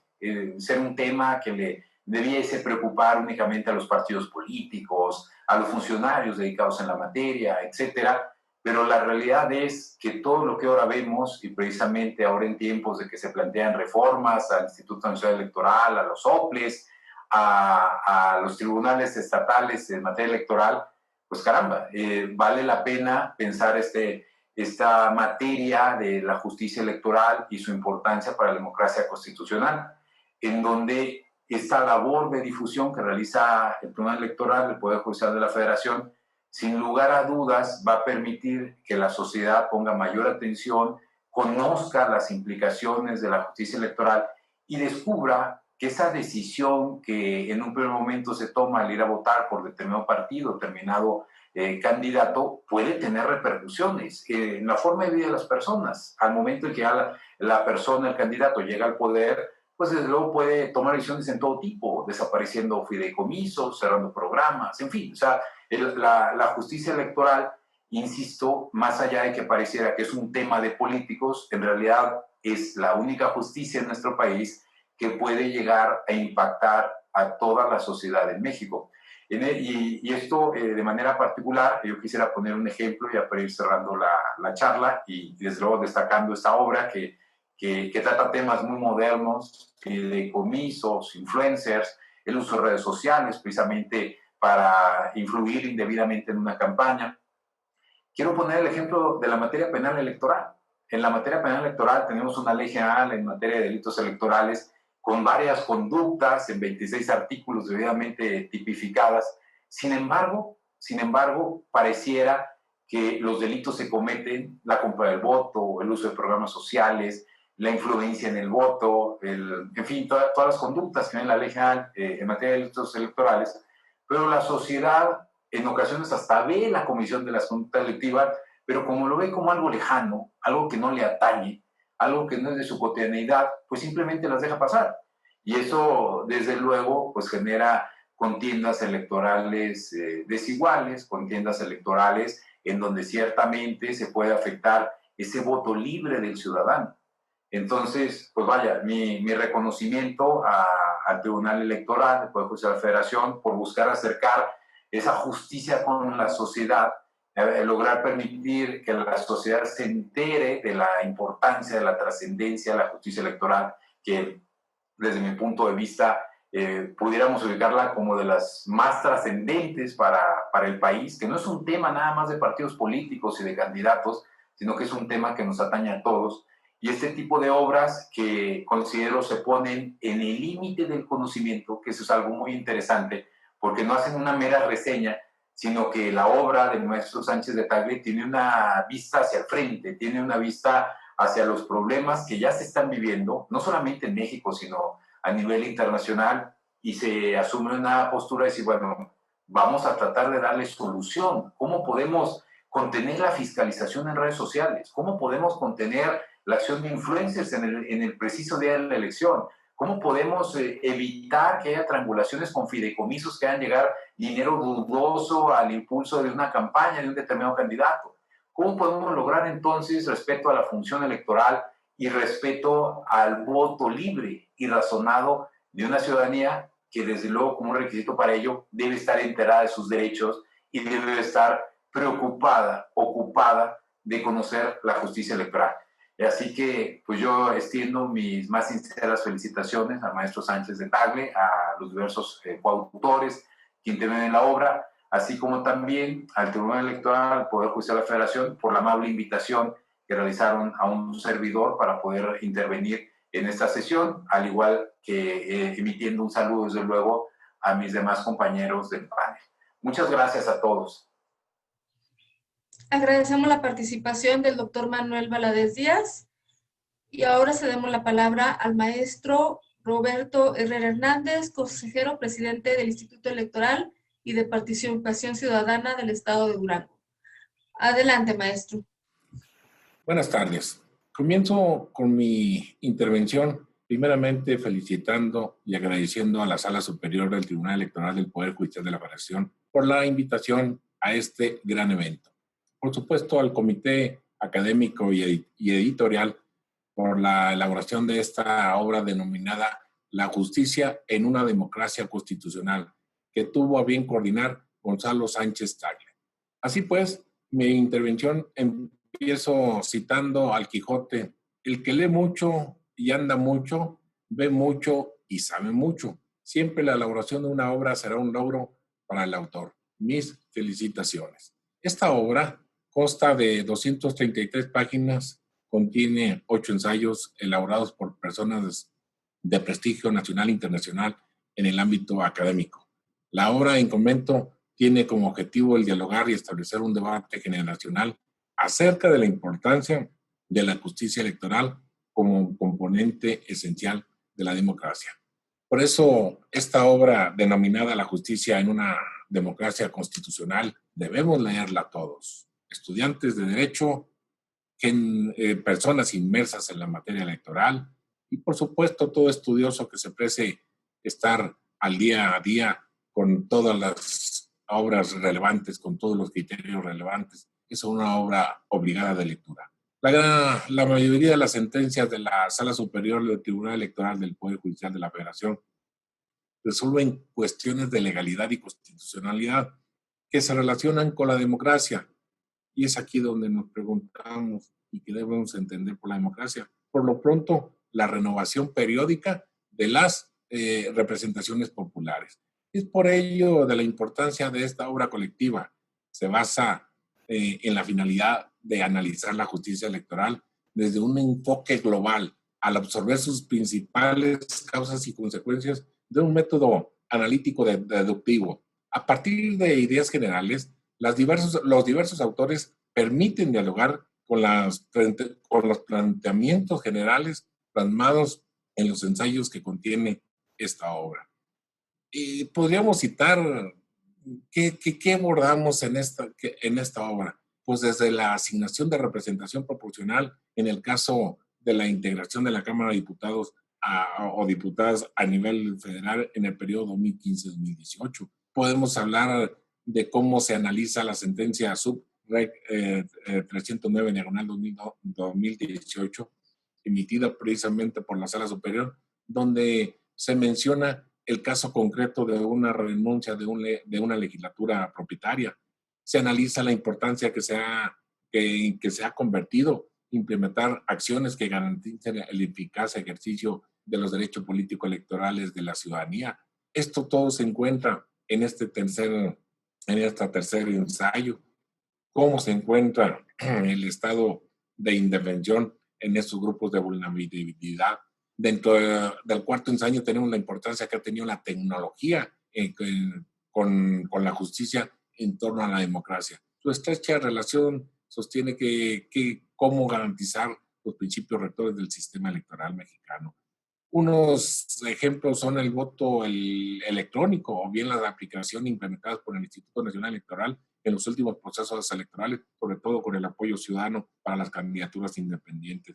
ser un tema que le debiese preocupar únicamente a los partidos políticos, a los funcionarios dedicados en la materia, etcétera. Pero la realidad es que todo lo que ahora vemos, y precisamente ahora en tiempos de que se plantean reformas al Instituto Nacional Electoral, a los OPLES, a los tribunales estatales en materia electoral, pues caramba, vale la pena pensar esta materia de la justicia electoral y su importancia para la democracia constitucional, en donde esta labor de difusión que realiza el Tribunal Electoral del Poder Judicial de la Federación, sin lugar a dudas, va a permitir que la sociedad ponga mayor atención, conozca las implicaciones de la justicia electoral y descubra que esa decisión que en un primer momento se toma al ir a votar por determinado partido, determinado candidato, puede tener repercusiones en la forma de vida de las personas. Al momento en que ya la persona, el candidato, llega al poder, pues desde luego puede tomar decisiones en todo tipo, desapareciendo fideicomisos, cerrando programas, en fin. O sea, la justicia electoral, insisto, más allá de que pareciera que es un tema de políticos, en realidad es la única justicia en nuestro país que puede llegar a impactar a toda la sociedad en México. Y esto de manera particular, yo quisiera poner un ejemplo ya para ir cerrando la charla y desde luego destacando esta obra que trata temas muy modernos, fideicomisos, influencers, el uso de redes sociales precisamente para influir indebidamente en una campaña. Quiero poner el ejemplo de la materia penal electoral. En la materia penal electoral tenemos una ley general en materia de delitos electorales con varias conductas en 26 artículos debidamente tipificadas. Sin embargo, pareciera que los delitos se cometen, la compra del voto, el uso de programas sociales, la influencia en el voto, en fin, todas las conductas que hay en la ley general en materia de delitos electorales, pero la sociedad en ocasiones hasta ve la comisión de las conductas delictivas, pero como lo ve como algo lejano, algo que no le atañe, algo que no es de su cotidianidad, pues simplemente las deja pasar. Y eso, desde luego, pues genera contiendas electorales desiguales, contiendas electorales en donde ciertamente se puede afectar ese voto libre del ciudadano. Entonces, pues vaya, mi reconocimiento al Tribunal Electoral, al Poder Judicial de la Federación, por buscar acercar esa justicia con la sociedad, lograr permitir que la sociedad se entere de la importancia, de la trascendencia de la justicia electoral, que desde mi punto de vista pudiéramos ubicarla como de las más trascendentes para el país, que no es un tema nada más de partidos políticos y de candidatos, sino que es un tema que nos atañe a todos. Y este tipo de obras que considero se ponen en el límite del conocimiento, que eso es algo muy interesante, porque no hacen una mera reseña, sino que la obra del maestro Sánchez de Tagle tiene una vista hacia el frente, tiene una vista hacia los problemas que ya se están viviendo, no solamente en México, sino a nivel internacional, y se asume una postura de decir, bueno, vamos a tratar de darle solución. ¿Cómo podemos contener la fiscalización en redes sociales? ¿Cómo podemos contener la acción de influencers en el preciso día de la elección? ¿Cómo podemos evitar que haya triangulaciones con fideicomisos que hagan llegar dinero dudoso al impulso de una campaña de un determinado candidato? ¿Cómo podemos lograr entonces respeto a la función electoral y respeto al voto libre y razonado de una ciudadanía que desde luego como un requisito para ello debe estar enterada de sus derechos y debe estar preocupada, ocupada de conocer la justicia electoral? Así que pues yo extiendo mis más sinceras felicitaciones al maestro Sánchez de Tagle, a los diversos coautores que intervienen en la obra, así como también al Tribunal Electoral, al Poder Judicial de la Federación, por la amable invitación que realizaron a un servidor para poder intervenir en esta sesión, al igual que emitiendo un saludo, desde luego, a mis demás compañeros del panel. Muchas gracias a todos. Agradecemos la participación del doctor Manuel Valadez Díaz y ahora cedemos la palabra al maestro Roberto Herrera Hernández, consejero presidente del Instituto Electoral y de Participación Ciudadana del Estado de Durango. Adelante, maestro. Buenas tardes. Comienzo con mi intervención, primeramente felicitando y agradeciendo a la Sala Superior del Tribunal Electoral del Poder Judicial de la Federación por la invitación a este gran evento. Por supuesto, al Comité Académico y Editorial por la elaboración de esta obra denominada La Justicia en una Democracia Constitucional, que tuvo a bien coordinar Gonzalo Sánchez Tagle. Así pues, mi intervención empiezo citando al Quijote: el que lee mucho y anda mucho, ve mucho y sabe mucho. Siempre la elaboración de una obra será un logro para el autor. Mis felicitaciones. Esta obra consta de 233 páginas, contiene 8 ensayos elaborados por personas de prestigio nacional e internacional en el ámbito académico. La obra en comento tiene como objetivo el dialogar y establecer un debate generacional acerca de la importancia de la justicia electoral como un componente esencial de la democracia. Por eso, esta obra denominada La justicia en una democracia constitucional, debemos leerla todos. Estudiantes de Derecho, personas inmersas en la materia electoral y, por supuesto, todo estudioso que se precie estar al día a día con todas las obras relevantes, con todos los criterios relevantes. Es una obra obligada de lectura. La mayoría de las sentencias de la Sala Superior del Tribunal Electoral del Poder Judicial de la Federación resuelven cuestiones de legalidad y constitucionalidad que se relacionan con la democracia. Y es aquí donde nos preguntamos y qué debemos entender por la democracia. Por lo pronto, la renovación periódica de las representaciones populares. Es por ello de la importancia de esta obra colectiva. Se basa en la finalidad de analizar la justicia electoral desde un enfoque global, al absorber sus principales causas y consecuencias de un método analítico deductivo. A partir de ideas generales, los diversos autores permiten dialogar con los planteamientos generales plasmados en los ensayos que contiene esta obra. Y podríamos citar qué abordamos en esta obra. Pues desde la asignación de representación proporcional en el caso de la integración de la Cámara de Diputados o diputadas a nivel federal en el periodo 2015-2018. Podemos hablar de cómo se analiza la sentencia sub-reg 309/2018, emitida precisamente por la Sala Superior, donde se menciona el caso concreto de una renuncia de una legislatura propietaria. Se analiza la importancia que se ha convertido implementar acciones que garanticen el eficaz ejercicio de los derechos políticos electorales de la ciudadanía. Esto todo se encuentra en este tercer ensayo. Cómo se encuentra el estado de indefensión en estos grupos de vulnerabilidad. Dentro del cuarto ensayo tenemos la importancia que ha tenido la tecnología con la justicia en torno a la democracia. Su estrecha relación sostiene cómo garantizar los principios rectores del sistema electoral mexicano. Unos ejemplos son el voto electrónico o bien las aplicaciones implementadas por el Instituto Nacional Electoral en los últimos procesos electorales, sobre todo con el apoyo ciudadano para las candidaturas independientes.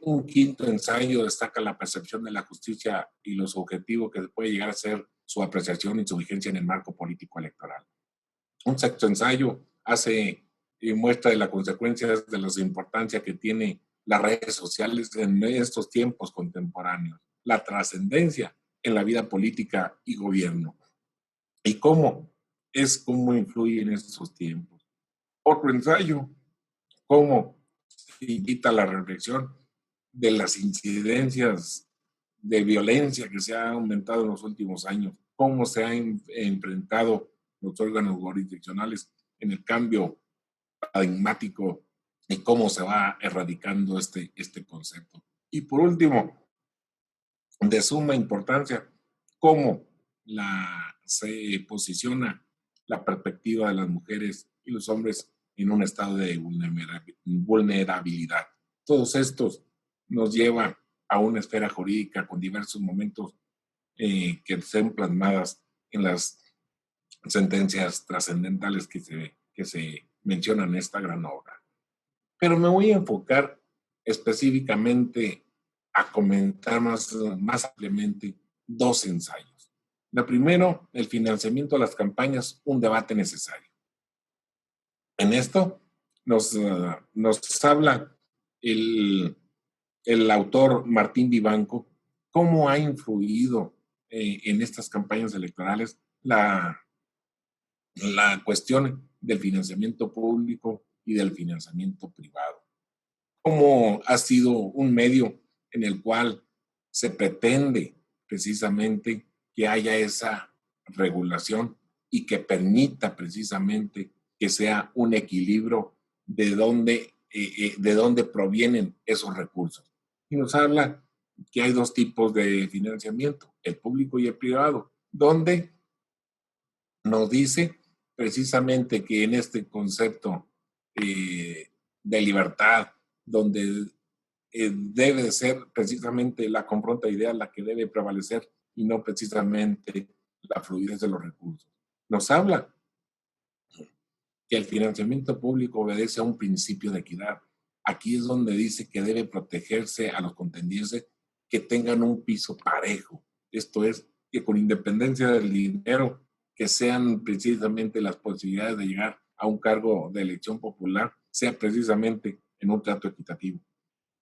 Un quinto ensayo destaca la percepción de la justicia y los objetivos que puede llegar a ser su apreciación y su vigencia en el marco político electoral. Un sexto ensayo hace muestra de las consecuencias de la importancia que tiene las redes sociales en estos tiempos contemporáneos, la trascendencia en la vida política y gobierno, y cómo influye en estos tiempos. Otro ensayo, cómo invita a la reflexión de las incidencias de violencia que se ha aumentado en los últimos años, cómo se han enfrentado los órganos jurisdiccionales en el cambio paradigmático y cómo se va erradicando este concepto. Y por último, de suma importancia, cómo se posiciona la perspectiva de las mujeres y los hombres en un estado de vulnerabilidad. Todos estos nos llevan a una esfera jurídica con diversos momentos que sean plasmadas en las sentencias trascendentales que se mencionan en esta gran obra. Pero me voy a enfocar específicamente a comentar más ampliamente dos ensayos. La primero, el financiamiento de las campañas, un debate necesario. En esto nos habla el autor Martín Vivanco cómo ha influido en estas campañas electorales la cuestión del financiamiento público y del financiamiento privado. Cómo ha sido un medio en el cual se pretende precisamente que haya esa regulación y que permita precisamente que sea un equilibrio de dónde provienen esos recursos. Y nos habla que hay dos tipos de financiamiento, el público y el privado, donde nos dice precisamente que en este concepto de libertad, donde debe ser precisamente la confronta idea la que debe prevalecer y no precisamente la fluidez de los recursos. Nos habla que el financiamiento público obedece a un principio de equidad. Aquí es donde dice que debe protegerse a los contendientes que tengan un piso parejo. Esto es, que con independencia del dinero, que sean precisamente las posibilidades de llegar a un cargo de elección popular, sea precisamente en un trato equitativo.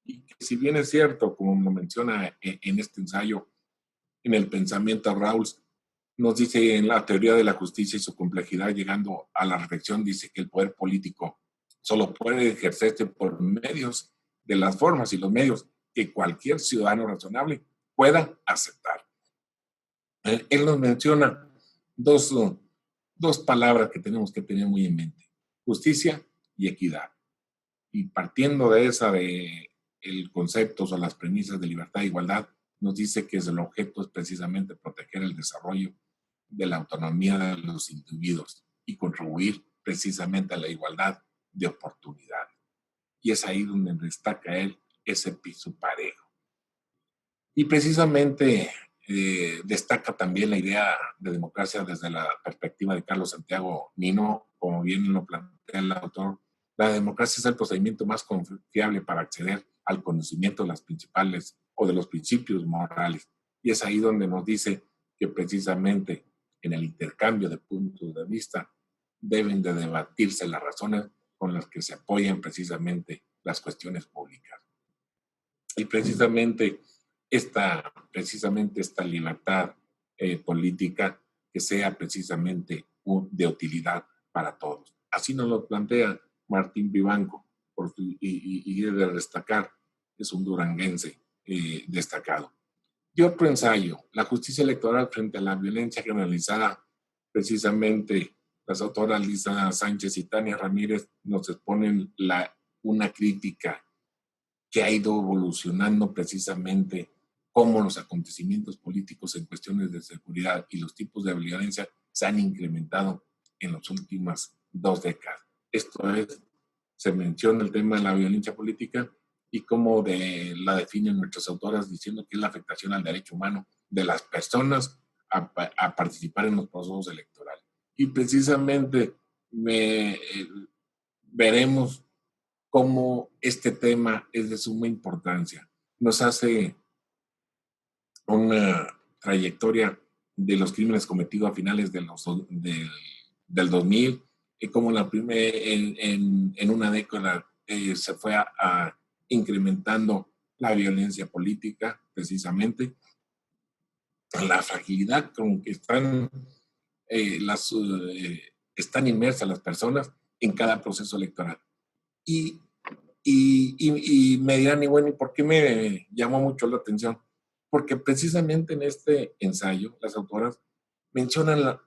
Y que si bien es cierto, como lo menciona en este ensayo, en el pensamiento Rawls, nos dice en la teoría de la justicia y su complejidad, llegando a la reflexión, dice que el poder político solo puede ejercerse por medios de las formas y los medios que cualquier ciudadano razonable pueda aceptar. Él nos menciona dos palabras que tenemos que tener muy en mente: justicia y equidad. Y partiendo de el concepto o las premisas de libertad e igualdad, nos dice que el objeto es precisamente proteger el desarrollo de la autonomía de los individuos y contribuir precisamente a la igualdad de oportunidades. Y es ahí donde destaca él ese piso parejo. Y precisamente destaca también la idea de democracia desde la perspectiva de Carlos Santiago Nino, como bien lo plantea el autor. La democracia es el procedimiento más confiable para acceder al conocimiento de las principales o de los principios morales. Y es ahí donde nos dice que precisamente en el intercambio de puntos de vista deben de debatirse las razones con las que se apoyan precisamente las cuestiones públicas. Y precisamente esta libertad política que sea precisamente de utilidad para todos. Así nos lo plantea Martín Vivanco, y debe destacar, es un duranguense destacado. Y otro ensayo, la justicia electoral frente a la violencia generalizada, precisamente las autoras Lisa Sánchez y Tania Ramírez nos exponen una crítica que ha ido evolucionando precisamente cómo los acontecimientos políticos en cuestiones de seguridad y los tipos de violencia se han incrementado en las últimas 2 décadas. Esto es, se menciona el tema de la violencia política y cómo la definen nuestras autoras diciendo que es la afectación al derecho humano de las personas a participar en los procesos electorales. Y precisamente veremos cómo este tema es de suma importancia. Nos hace una trayectoria de los crímenes cometidos a finales del 2000 y cómo en una década se fue incrementando la violencia política, precisamente, la fragilidad con que están inmersas las personas en cada proceso electoral. Y me dirán, y bueno, ¿y por qué me llamó mucho la atención? Porque precisamente en este ensayo, las autoras mencionan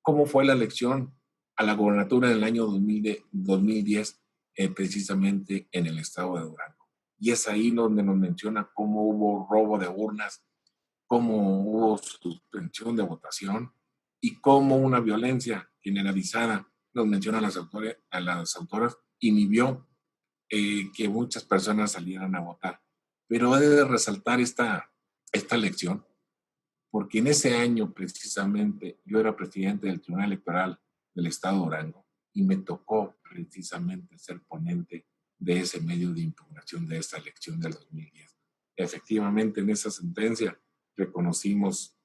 cómo fue la elección a la gobernatura en el año 2010, precisamente en el estado de Durango. Y es ahí donde nos menciona cómo hubo robo de urnas, cómo hubo suspensión de votación y cómo una violencia generalizada, nos menciona a las autoras, inhibió que muchas personas salieran a votar. Pero he de resaltar esta elección, porque en ese año precisamente yo era presidente del Tribunal Electoral del Estado de Durango y me tocó precisamente ser ponente de ese medio de impugnación de esta elección del 2010. Efectivamente, en esa sentencia reconocimos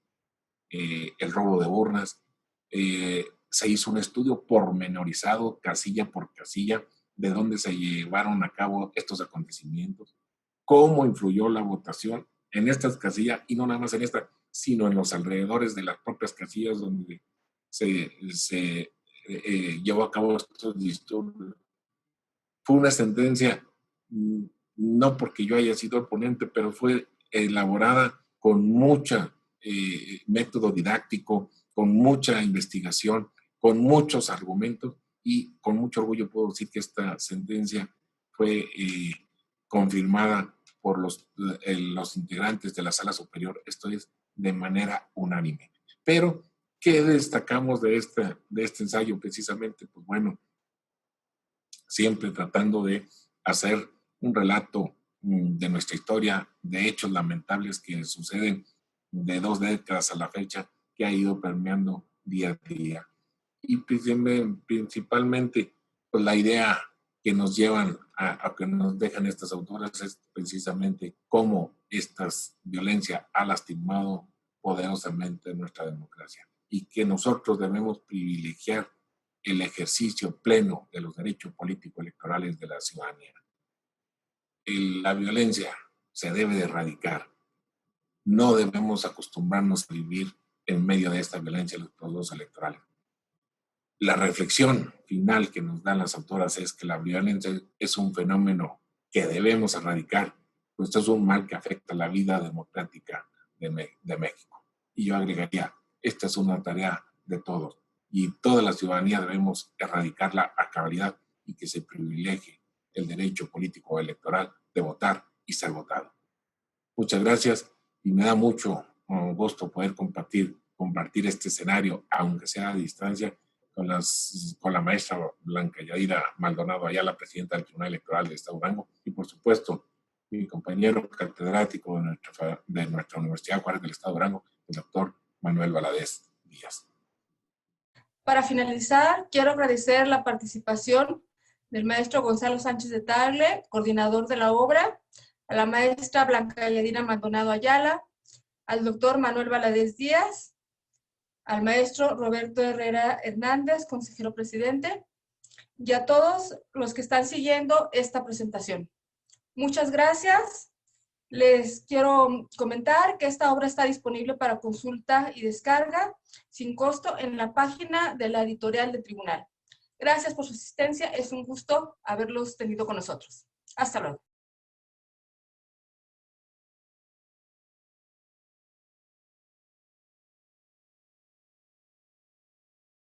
el robo de urnas, se hizo un estudio pormenorizado, casilla por casilla, de dónde se llevaron a cabo estos acontecimientos, cómo influyó la votación en estas casillas, y no nada más en esta, sino en los alrededores de las propias casillas donde se llevó a cabo estos disturbios. Fue una sentencia, no porque yo haya sido el ponente, pero fue elaborada con mucho método didáctico, con mucha investigación, con muchos argumentos, y con mucho orgullo puedo decir que esta sentencia fue confirmada por los integrantes de la Sala Superior, esto es, de manera unánime. Pero, ¿qué destacamos de este ensayo precisamente? Pues bueno, siempre tratando de hacer un relato de nuestra historia, de hechos lamentables que suceden de 2 décadas a la fecha que ha ido permeando día a día. Y principalmente, pues la idea que nos llevan a que nos dejan estas autoras es precisamente cómo esta violencia ha lastimado poderosamente nuestra democracia y que nosotros debemos privilegiar el ejercicio pleno de los derechos políticos electorales de la ciudadanía. La violencia se debe de erradicar. No debemos acostumbrarnos a vivir en medio de esta violencia en los procesos electorales. La reflexión final que nos dan las autoras es que la violencia es un fenómeno que debemos erradicar, pues esto es un mal que afecta la vida democrática de México. Y yo agregaría, esta es una tarea de todos y toda la ciudadanía debemos erradicarla a cabalidad y que se privilegie el derecho político electoral de votar y ser votado. Muchas gracias y me da mucho gusto poder compartir este escenario, aunque sea a distancia, con la maestra Blanca Yadira Maldonado Ayala, presidenta del Tribunal Electoral del Estado de Durango, y por supuesto mi compañero catedrático de nuestra Universidad Juárez del Estado de Durango, el doctor Manuel Valadez Díaz. Para finalizar, quiero agradecer la participación del maestro Gonzalo Sánchez de Tagle, coordinador de la obra, a la maestra Blanca Yadira Maldonado Ayala, al doctor Manuel Valadez Díaz, al maestro Roberto Herrera Hernández, consejero presidente, y a todos los que están siguiendo esta presentación. Muchas gracias. Les quiero comentar que esta obra está disponible para consulta y descarga sin costo en la página de la editorial del tribunal. Gracias por su asistencia. Es un gusto haberlos tenido con nosotros. Hasta luego.